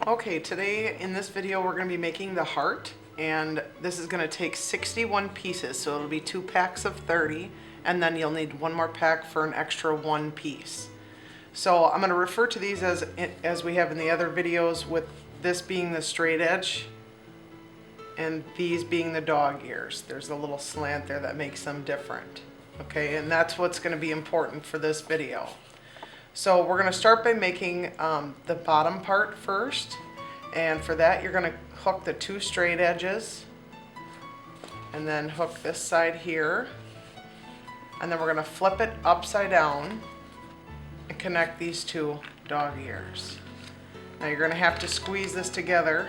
Okay, today in this video we're going to be making the heart, and this is going to take 61 pieces, so it'll be 2 packs of 30, and then you'll need one more pack for an extra 1 piece. So I'm going to refer to these as we have in the other videos, with this being the straight edge and these being the dog ears. There's a little slant there that makes them different. Okay, and that's what's going to be important for this video. So we're going to start by making the bottom part first, and for that you're going to hook the 2 straight edges and then hook this side here, and then we're going to flip it upside down and connect these 2 dog ears. Now you're going to have to squeeze this together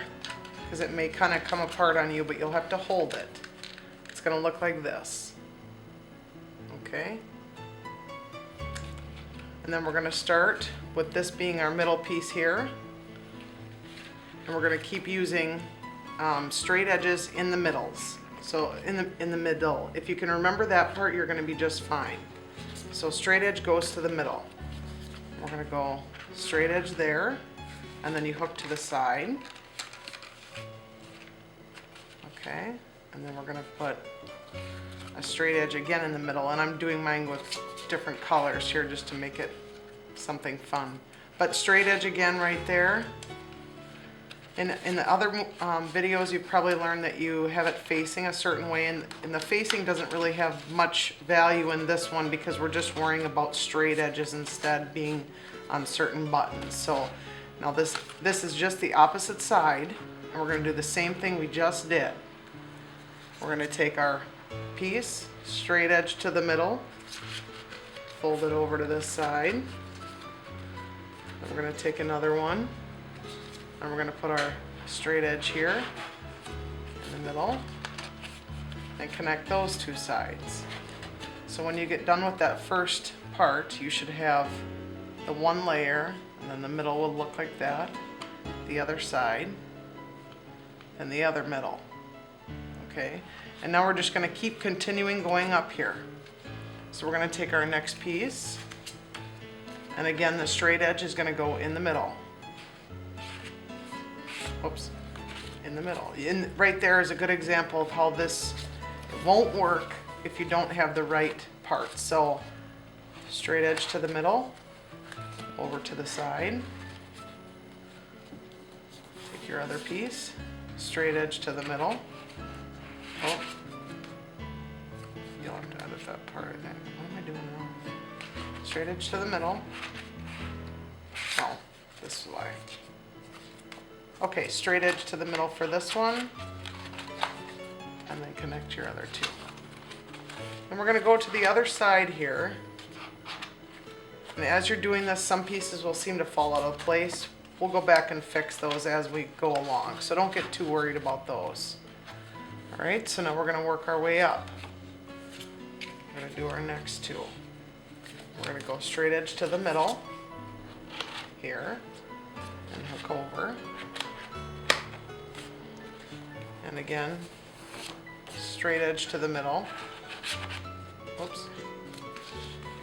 because it may kind of come apart on you, but you'll have to hold it. It's going to look like this. Okay? And then we're going to start with this being our middle piece here. And we're going to keep using straight edges in the middles. So in the middle. If you can remember that part, you're going to be just fine. So straight edge goes to the middle. We're going to go straight edge there, and then you hook to the side. Okay, and then we're going to put a straight edge again in the middle, and I'm doing mine with different colors here just to make it something fun. But straight edge again right there. In the other videos, you've probably learned that you have it facing a certain way, and the facing doesn't really have much value in this one because we're just worrying about straight edges instead being on certain buttons. So now this is just the opposite side, and we're going to do the same thing we just did. We're going to take our piece, straight edge to the middle, fold it over to this side, and we're going to take another one, and we're going to put our straight edge here in the middle and connect those 2 sides. So when you get done with that first part, you should have the one layer, and then the middle will look like that, the other side, and the other middle. Okay, and now we're just going to keep continuing going up here. So we're going to take our next piece, and again the straight edge is going to go in the middle. Oops, in the middle. Right there is a good example of how this won't work if you don't have the right parts. So straight edge to the middle, over to the side, take your other piece, straight edge to the middle. Oh, you'll have to edit that part, I think. What am I doing wrong? Straight edge to the middle. Oh, this is why. Okay, straight edge to the middle for this one, and then connect your other 2. And we're going to go to the other side here. And as you're doing this, some pieces will seem to fall out of place. We'll go back and fix those as we go along, so don't get too worried about those. Alright, so now we're going to work our way up. We're going to do our next 2. We're going to go straight edge to the middle here and hook over. And again, straight edge to the middle. Whoops.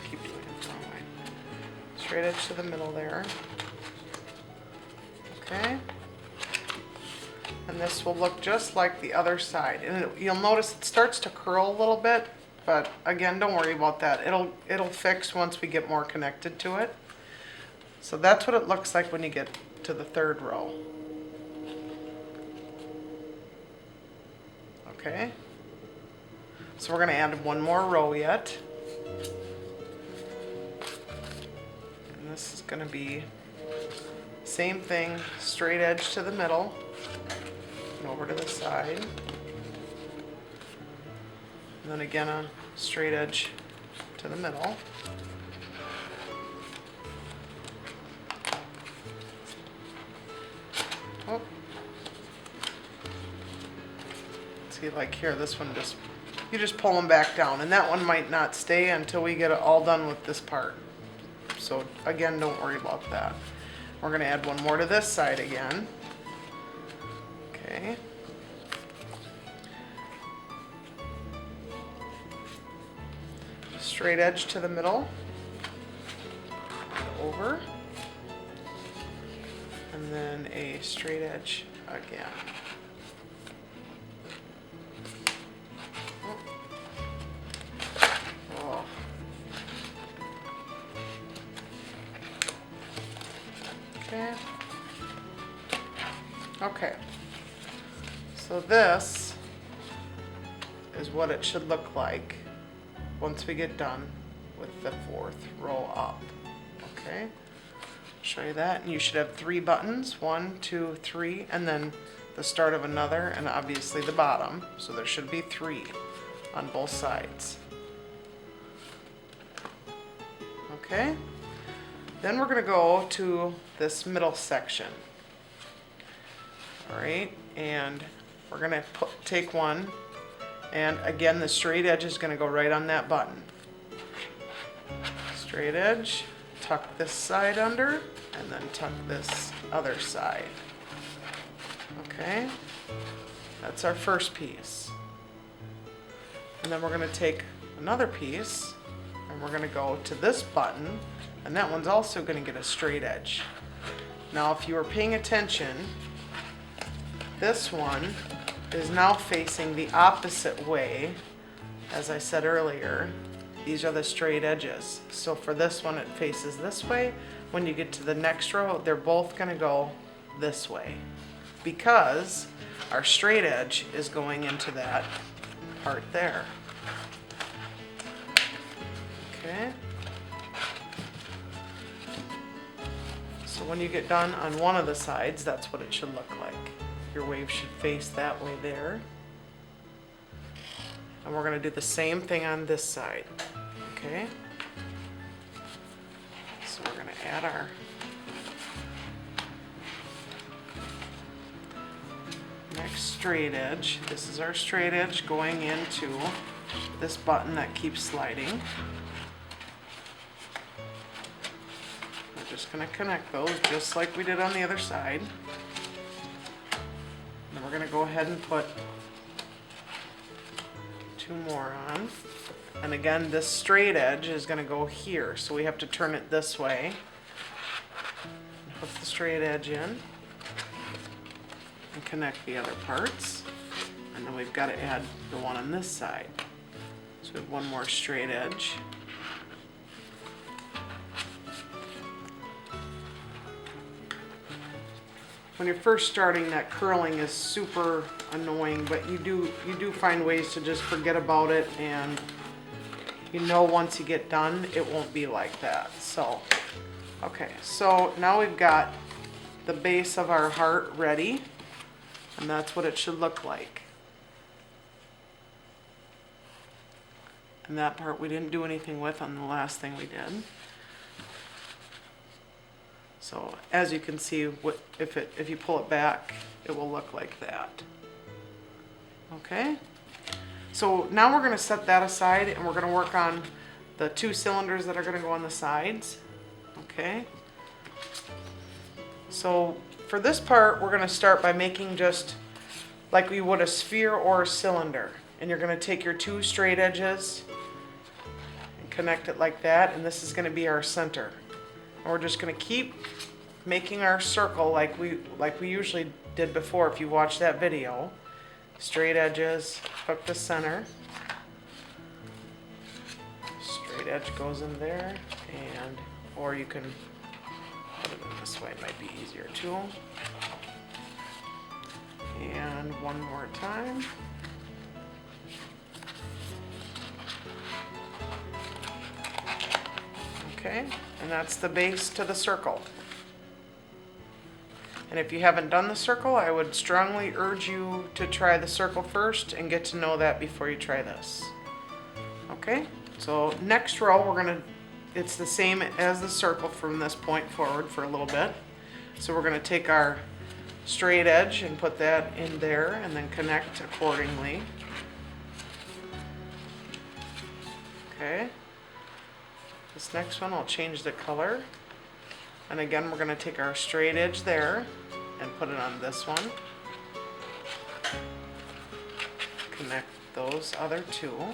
Keep doing it the wrong way. Straight edge to the middle there. Okay. And this will look just like the other side. And you'll notice it starts to curl a little bit, but again, don't worry about that. It'll fix once we get more connected to it. So that's what it looks like when you get to the 3rd row. Okay. So we're going to add one more row yet. And this is going to be same thing, straight edge to the middle. Over to the side, and then again a straight edge to the middle. Oh. See, like here, this one you just pull them back down, and that one might not stay until we get it all done with this part. So again, don't worry about that. We're going to add one more to this side again. Okay. Straight edge to the middle, over, and then a straight edge again. Oh. Okay. Okay. So this is what it should look like once we get done with the fourth row up. Okay. Show you that, and you should have 3 buttons, 1, 2, 3, and then the start of another, and obviously the bottom. So there should be 3 on both sides. Okay. Then we're going to go to this middle section. All right, and we're going to take one, and again the straight edge is going to go right on that button. Straight edge, tuck this side under, and then tuck this other side. Okay, that's our first piece. And then we're going to take another piece, and we're going to go to this button, and that one's also going to get a straight edge. Now if you were paying attention, this one is now facing the opposite way. As I said earlier, these are the straight edges. So for this one, it faces this way. When you get to the next row, they're both going to go this way because our straight edge is going into that part there. Okay. So when you get done on one of the sides, that's what it should look like. Your wave should face that way there. And we're going to do the same thing on this side. Okay? So we're going to add our next straight edge. This is our straight edge going into this button that keeps sliding. We're just going to connect those just like we did on the other side. And we're going to go ahead and put 2 more on. And again, this straight edge is going to go here, so we have to turn it this way. Put the straight edge in and connect the other parts. And then we've got to add the one on this side. So we have one more straight edge. When you're first starting, that curling is super annoying, but you do find ways to just forget about it, and you know once you get done it won't be like that. So okay, so now we've got the base of our heart ready, and that's what it should look like. And that part we didn't do anything with on the last thing we did. So as you can see, if you pull it back, it will look like that. Okay? So now we're going to set that aside, and we're going to work on the 2 cylinders that are going to go on the sides. Okay? So for this part, we're going to start by making just like we would a sphere or a cylinder. And you're going to take your 2 straight edges and connect it like that, and this is going to be our center. And we're just going to keep making our circle like we usually did before if you watched that video. Straight edges, hook the center. Straight edge goes in there, and or you can put it in this way, it might be easier too. And one more time. Okay, and that's the base to the circle. And if you haven't done the circle, I would strongly urge you to try the circle first and get to know that before you try this. Okay, so next row it's the same as the circle from this point forward for a little bit. So we're going to take our straight edge and put that in there and then connect accordingly. Okay. This next one, I'll change the color. And again, we're going to take our straight edge there and put it on this one. Connect those other 2. And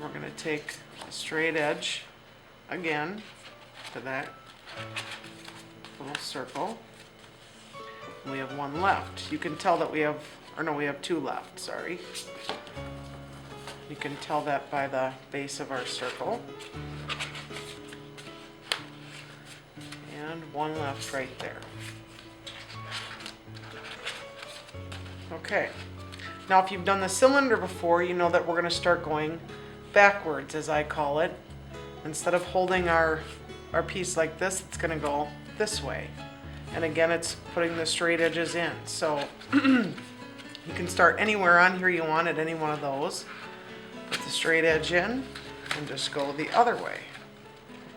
we're going to take a straight edge again to that little circle. And we have one left. You can tell that we have, or no, we have two left, sorry. You can tell that by the base of our circle. And one left right there. Okay. Now if you've done the cylinder before, you know that we're going to start going backwards, as I call it. Instead of holding our piece like this, it's going to go this way. And again, it's putting the straight edges in. So you can start anywhere on here you want at any one of those. Put the straight edge in and just go the other way.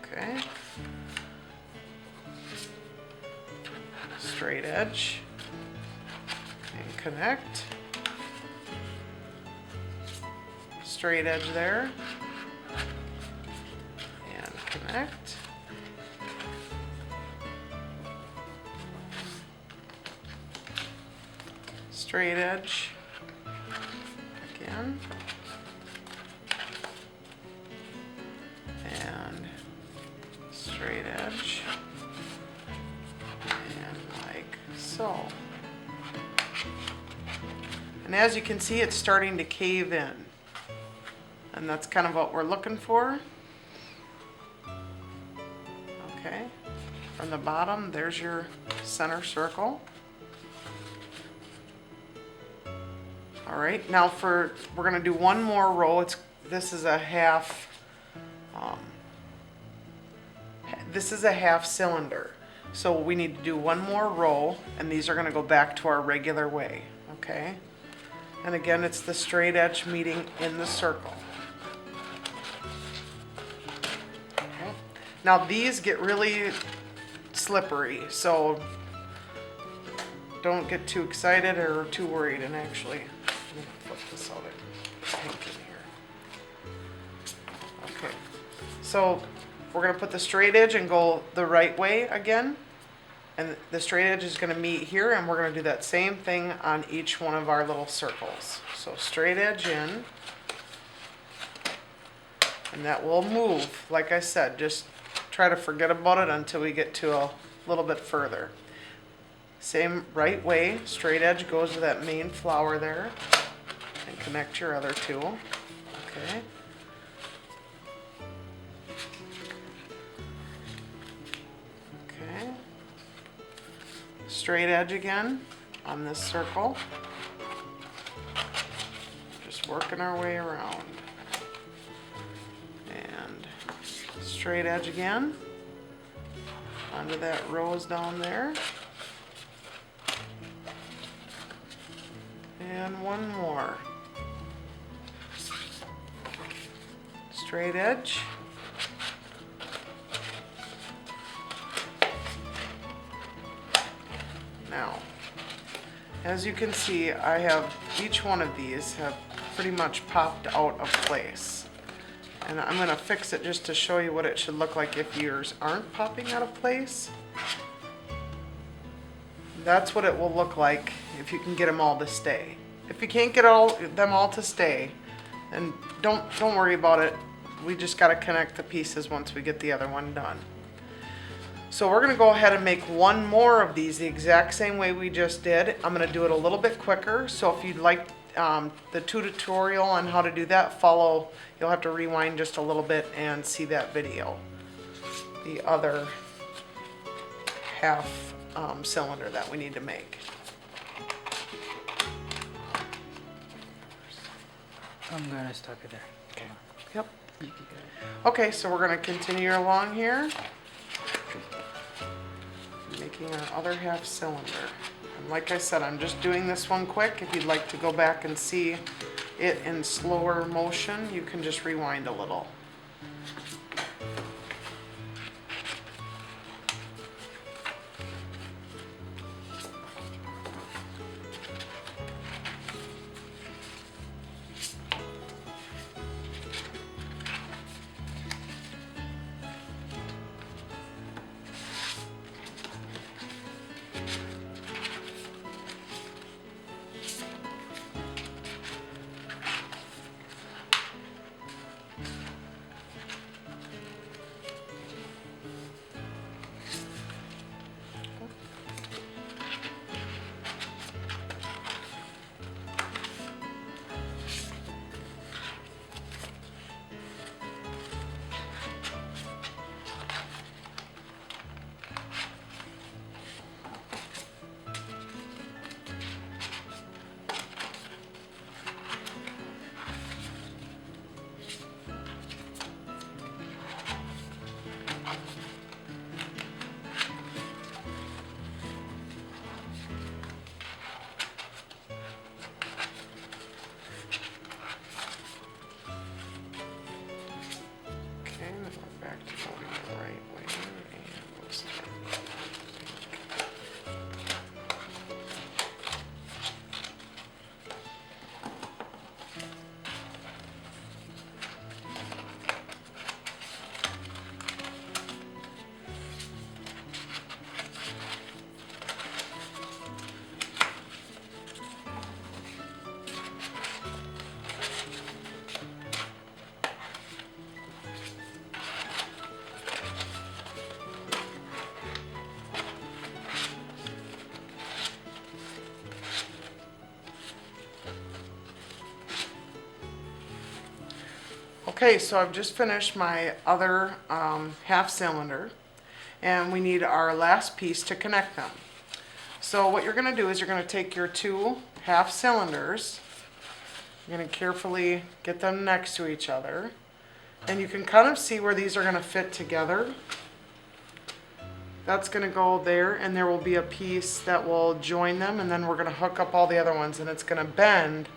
Okay. Straight edge and connect. Straight edge there and connect. Straight edge again and straight edge and like so. And as you can see, it's starting to cave in. And that's kind of what we're looking for. Okay, from the bottom, there's your center circle. All right, now we're gonna do one more row. This is a half cylinder. So we need to do one more row, and these are gonna go back to our regular way, okay? And again, it's the straight edge meeting in the circle. Now these get really slippery, so don't get too excited or too worried. And actually, I'm gonna flip this out of pink in here. Okay, so we're gonna put the straight edge and go the right way again. And the straight edge is gonna meet here, and we're gonna do that same thing on each one of our little circles. So straight edge in, and that will move. Like I said, just try to forget about it until we get to a little bit further. Same right way, straight edge goes to that main flower there, and connect your other two. Okay. Okay. Straight edge again on this circle. Just working our way around. And straight edge again onto that rose down there. And one more. Straight edge. Now, as you can see, I have each one of these have pretty much popped out of place. And I'm going to fix it just to show you what it should look like if yours aren't popping out of place. That's what it will look like if you can get them all to stay. If you can't get them all to stay, then don't worry about it. We just got to connect the pieces once we get the other one done. So we're going to go ahead and make one more of these the exact same way we just did. I'm going to do it a little bit quicker. So if you'd like the tutorial on how to do that, you'll have to rewind just a little bit and see that video. The other half cylinder that we need to make. I'm gonna stop it there. Okay. Yep. Okay, so we're going to continue along here, making our other half cylinder. And like I said, I'm just doing this one quick. If you'd like to go back and see it in slower motion, you can just rewind a little. back to going the right way and we'll start. Okay, so I've just finished my other half cylinder, and we need our last piece to connect them. So what you're going to do is you're going to take your two half cylinders, you're going to carefully get them next to each other, and you can kind of see where these are going to fit together. That's going to go there, and there will be a piece that will join them, and then we're going to hook up all the other ones, and it's going to bend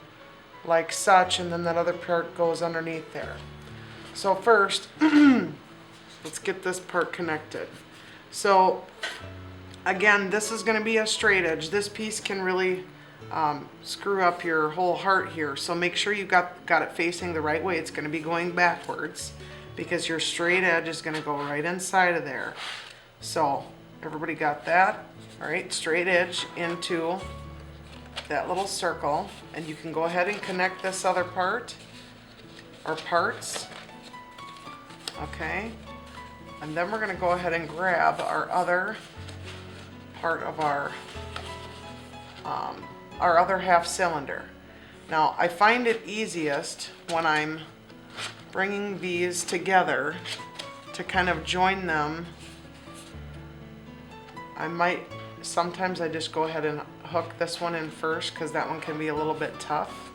like such, and then that other part goes underneath there. So first, let's get this part connected. So again, this is going to be a straight edge. This piece can really screw up your whole heart here. So make sure you got it facing the right way. It's going to be going backwards because your straight edge is going to go right inside of there. So everybody got that? All right, straight edge into that little circle, and you can go ahead and connect this other part or parts. Okay, and then we're going to go ahead and grab our other part of our other half cylinder. Now I find it easiest when I'm bringing these together to kind of join them. Sometimes I just go ahead and hook this one in first because that one can be a little bit tough.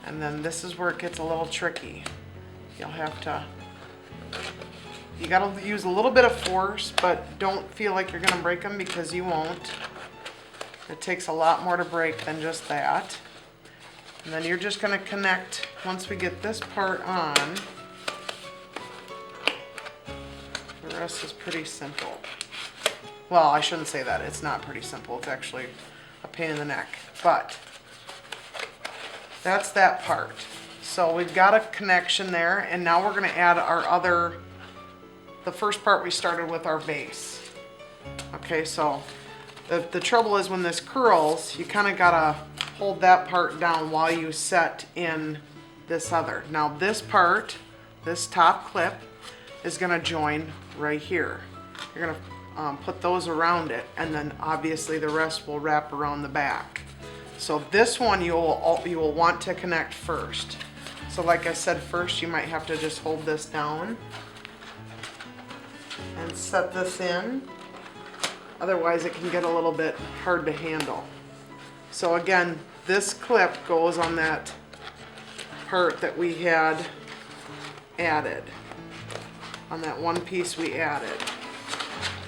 And then this is where it gets a little tricky. You gotta use a little bit of force, but don't feel like you're gonna break them because you won't. It takes a lot more to break than just that. And then you're just gonna connect, once we get this part on, the rest is pretty simple. Well, I shouldn't say that. It's not pretty simple. It's actually a pain in the neck. But that's that part. So we've got a connection there, and now we're going to add the first part we started with, our vase. Okay, so the trouble is when this curls, you kind of got to hold that part down while you set in this other. Now this part, this top clip, is going to join right here. You're going to put those around it, and then obviously the rest will wrap around the back. So this one you will want to connect first. So like I said, first you might have to just hold this down and set this in. Otherwise it can get a little bit hard to handle. So again, this clip goes on that part that we had added, on that one piece we added.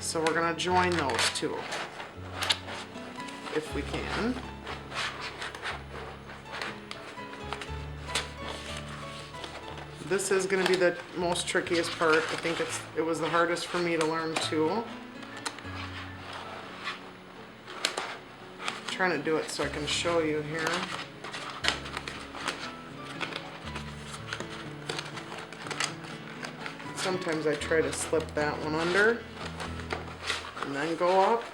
So we're going to join those two, if we can. This is going to be the most trickiest part. I think it was the hardest for me to learn too. I'm trying to do it so I can show you here. Sometimes I try to slip that one under and then go up.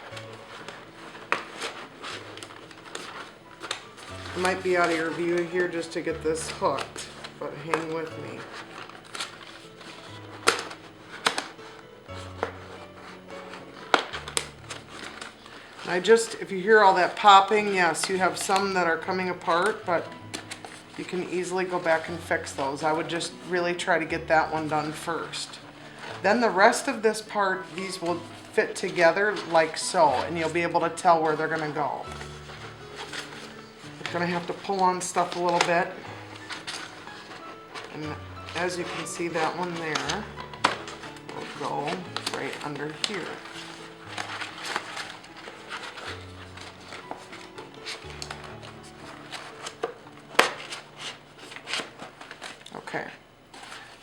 It might be out of your view here just to get this hooked, but hang with me. If you hear all that popping, yes, you have some that are coming apart, but you can easily go back and fix those. I would just really try to get that one done first. Then the rest of this part, these will fit together like so, and you'll be able to tell where they're gonna go. You're gonna have to pull on stuff a little bit. And as you can see, that one there will go right under here. Okay,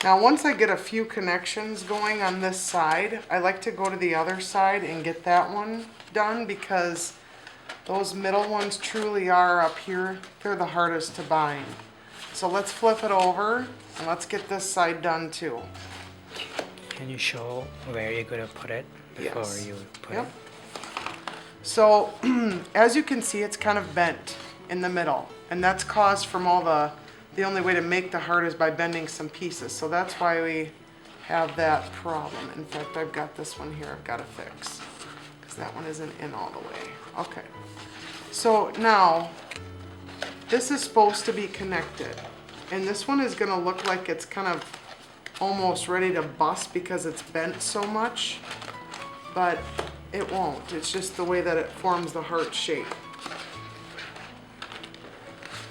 Now, once I get a few connections going on this side, I like to go to the other side and get that one done because those middle ones truly are up here. They're the hardest to bind. So let's flip it over and let's get this side done too. Can you show where you're gonna put it before Yes. you put Yep. it? So as you can see, it's kind of bent in the middle, and that's caused from all the only way to make the heart is by bending some pieces. So that's why we have that problem. In fact, I've got this one here I've got to fix because that one isn't in all the way. Okay. So now this is supposed to be connected, and this one is going to look like it's kind of almost ready to bust because it's bent so much, but it won't. It's just the way that it forms the heart shape.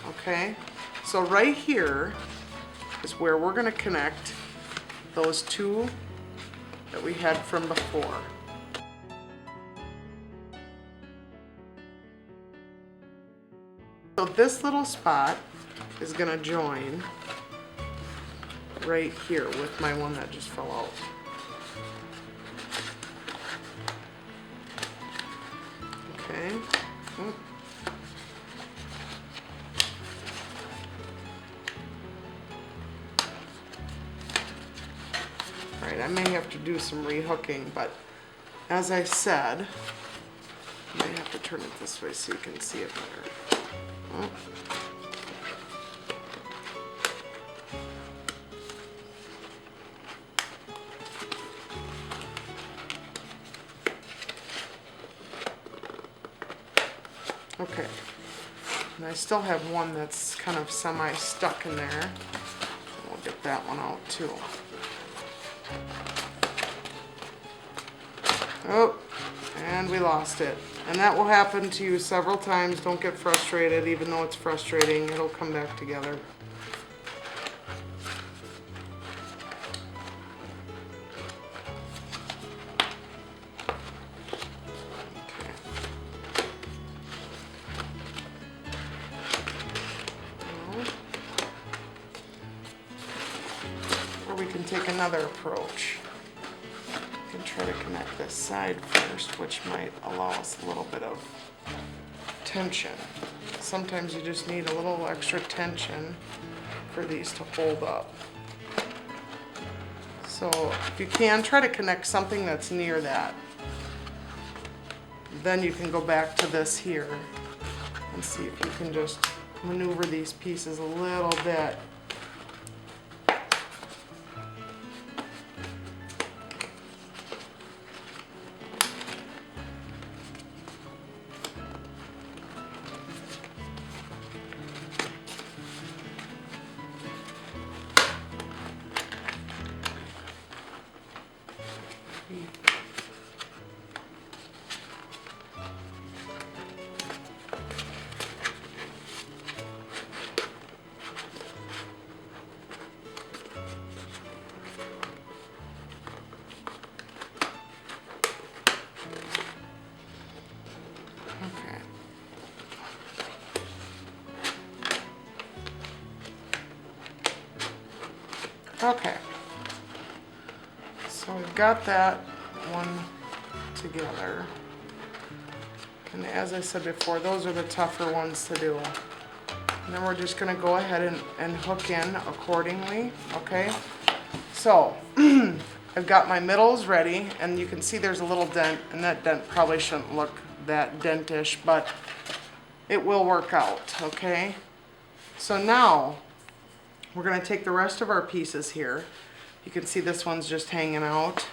Okay, so right here is where we're going to connect those two that we had from before. So this little spot is going to join right here with my one that just fell out. Okay. Oop. Alright, I may have to do some rehooking, but as I said, I may have to turn it this way so you can see it better. Oh. Okay, and I still have one that's kind of semi-stuck in there. We'll get that one out too. Oh, and we lost it. And that will happen to you several times. Don't get frustrated, even though it's frustrating. It'll come back together. We can take another approach. We can try to connect this side first, which might allow us a little bit of tension. Sometimes you just need a little extra tension for these to hold up. So if you can, try to connect something that's near that. Then you can go back to this here and see if you can just maneuver these pieces a little bit. Okay, so we've got that one together. And as I said before, those are the tougher ones to do. And then we're just going to go ahead and hook in accordingly, okay? So, I've got my middles ready, and you can see there's a little dent, and that dent probably shouldn't look that dentish, but it will work out, okay? So now, we're going to take the rest of our pieces here. You can see this one's just hanging out.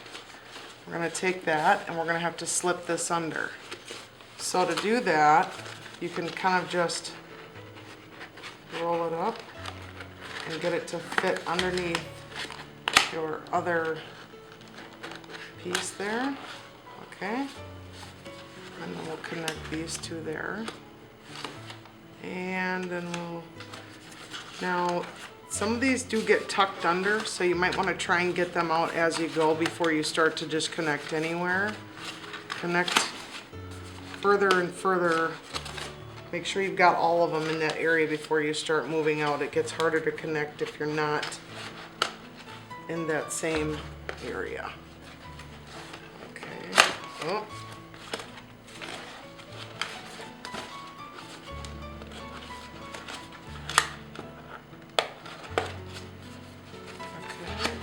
We're going to take that and we're going to have to slip this under. So to do that, you can kind of just roll it up and get it to fit underneath your other piece there. Okay. And then we'll connect these two there. And then we'll, now, some of these do get tucked under, so you might want to try and get them out as you go before you start to just connect anywhere. Connect further and further. Make sure you've got all of them in that area before you start moving out. It gets harder to connect if you're not in that same area. Okay. Oh. Okay.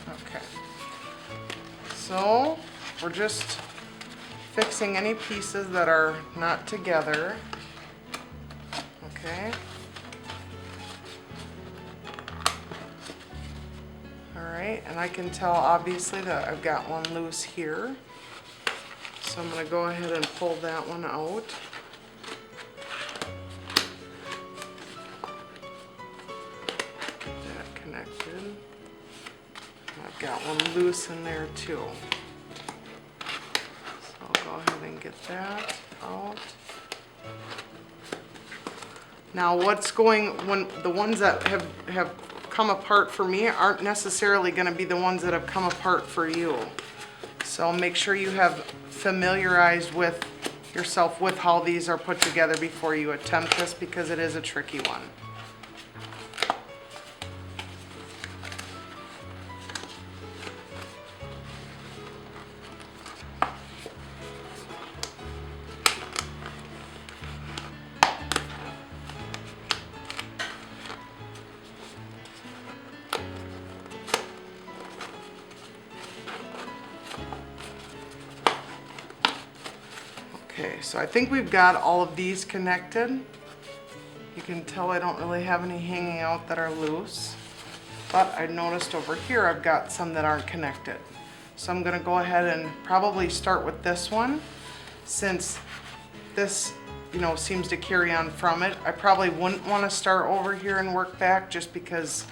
Okay. So we're just fixing any pieces that are not together. Okay. All right, and I can tell obviously that I've got one loose here. So I'm going to go ahead and pull that one out. Get that connected. I've got one loose in there too. So I'll go ahead and get that out. Now when the ones that have come apart for me aren't necessarily going to be the ones that have come apart for you. So make sure you have familiarized with yourself with how these are put together before you attempt this, because it is a tricky one. Okay, so I think we've got all of these connected. You can tell I don't really have any hanging out that are loose, but I noticed over here I've got some that aren't connected. So I'm gonna go ahead and probably start with this one, since this, seems to carry on from it. I probably wouldn't wanna start over here and work back, just because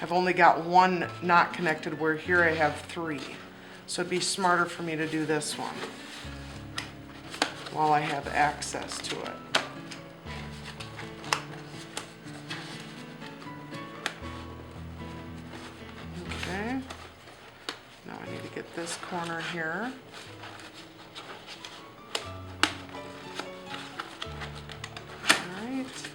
I've only got one not connected, where here I have three. So it'd be smarter for me to do this one while I have access to it. Okay, now I need to get this corner here. Alright,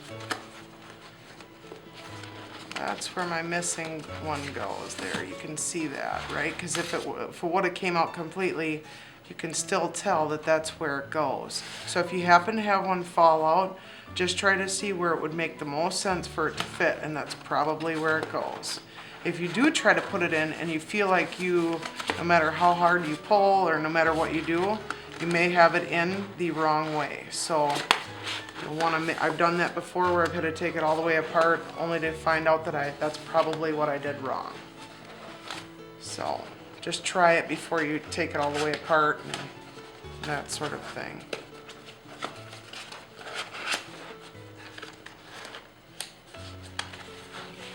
that's where my missing one goes there. You can see that, right? Because if it would have came out completely, you can still tell that that's where it goes. So if you happen to have one fall out, just try to see where it would make the most sense for it to fit, and that's probably where it goes. If you do try to put it in and you feel like no matter how hard you pull or no matter what you do, you may have it in the wrong way. So I've done that before, where I've had to take it all the way apart only to find out that that's probably what I did wrong. So just try it before you take it all the way apart and that sort of thing.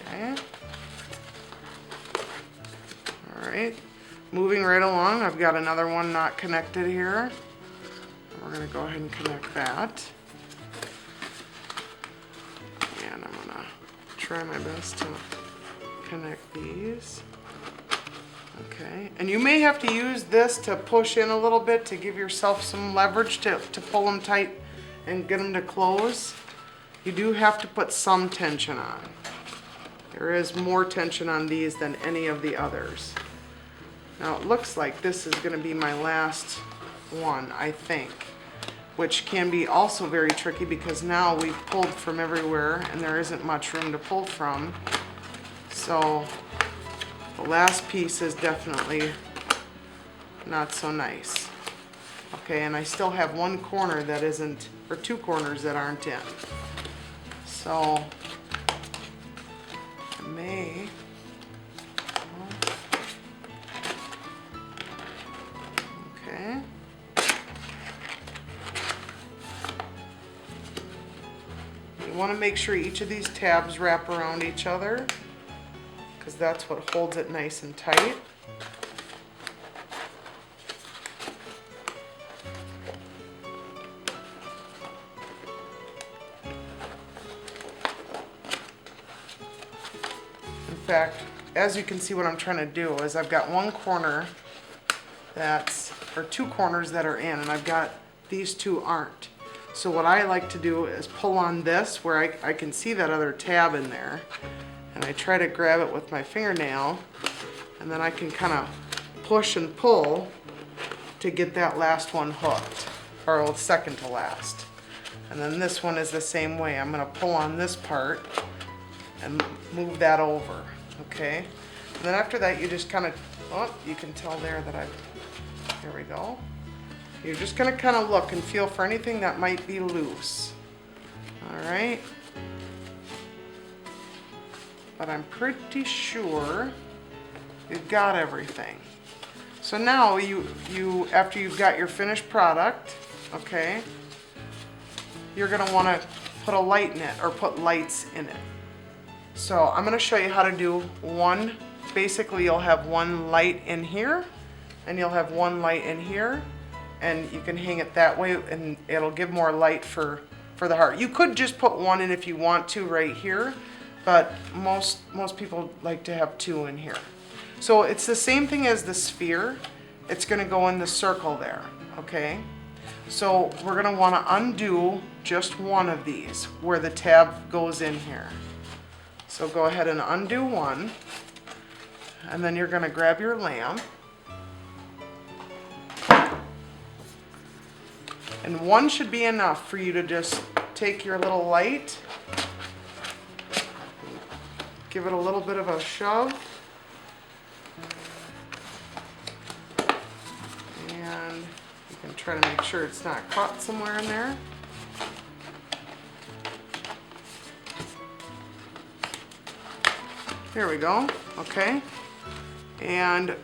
Okay. All right. Moving right along, I've got another one not connected here. We're going to go ahead and connect that. And I'm going to try my best to connect these. Okay, and you may have to use this to push in a little bit to give yourself some leverage to pull them tight and get them to close. You do have to put some tension on. There is more tension on these than any of the others. Now it looks like this is going to be my last one, I think, which can be also very tricky, because now we've pulled from everywhere and there isn't much room to pull from. So the last piece is definitely not so nice. Okay, and I still have one corner that isn't, or two corners that aren't in. So I may, okay. You want to make sure each of these tabs wrap around each other, because that's what holds it nice and tight. In fact, as you can see, what I'm trying to do is I've got one corner that's or two corners that are in, and I've got these two aren't. So what I like to do is pull on this where I can see that other tab in there, and I try to grab it with my fingernail, and then I can kind of push and pull to get that last one hooked, or second to last. And then this one is the same way. I'm going to pull on this part and move that over, okay? And then after that, you just kind of, oh, you can tell there that there we go. You're just going to kind of look and feel for anything that might be loose. All right. But I'm pretty sure you've got everything. So now after you've got your finished product, okay, you're going to want to put a light in it or put lights in it. So I'm going to show you how to do one. Basically, you'll have one light in here, and you'll have one light in here, and you can hang it that way, and it'll give more light for the heart. You could just put one in if you want to right here, but most people like to have two in here. So it's the same thing as the sphere. It's going to go in the circle there, okay? So we're going to want to undo just one of these where the tab goes in here. So go ahead and undo one, and then you're going to grab your lamp. And one should be enough for you to just take your little light, give it a little bit of a shove, and you can try to make sure it's not caught somewhere in there. There we go, okay. And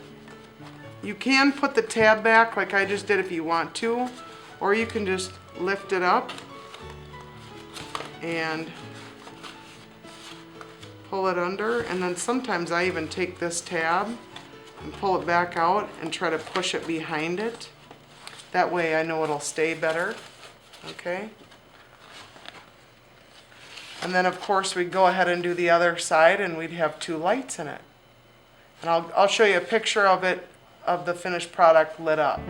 you can put the tab back like I just did if you want to, or you can just lift it up and pull it under, and then sometimes I even take this tab and pull it back out and try to push it behind it. That way I know it'll stay better, okay? And then of course we'd go ahead and do the other side, and we'd have two lights in it. And I'll show you a picture of it, of the finished product lit up.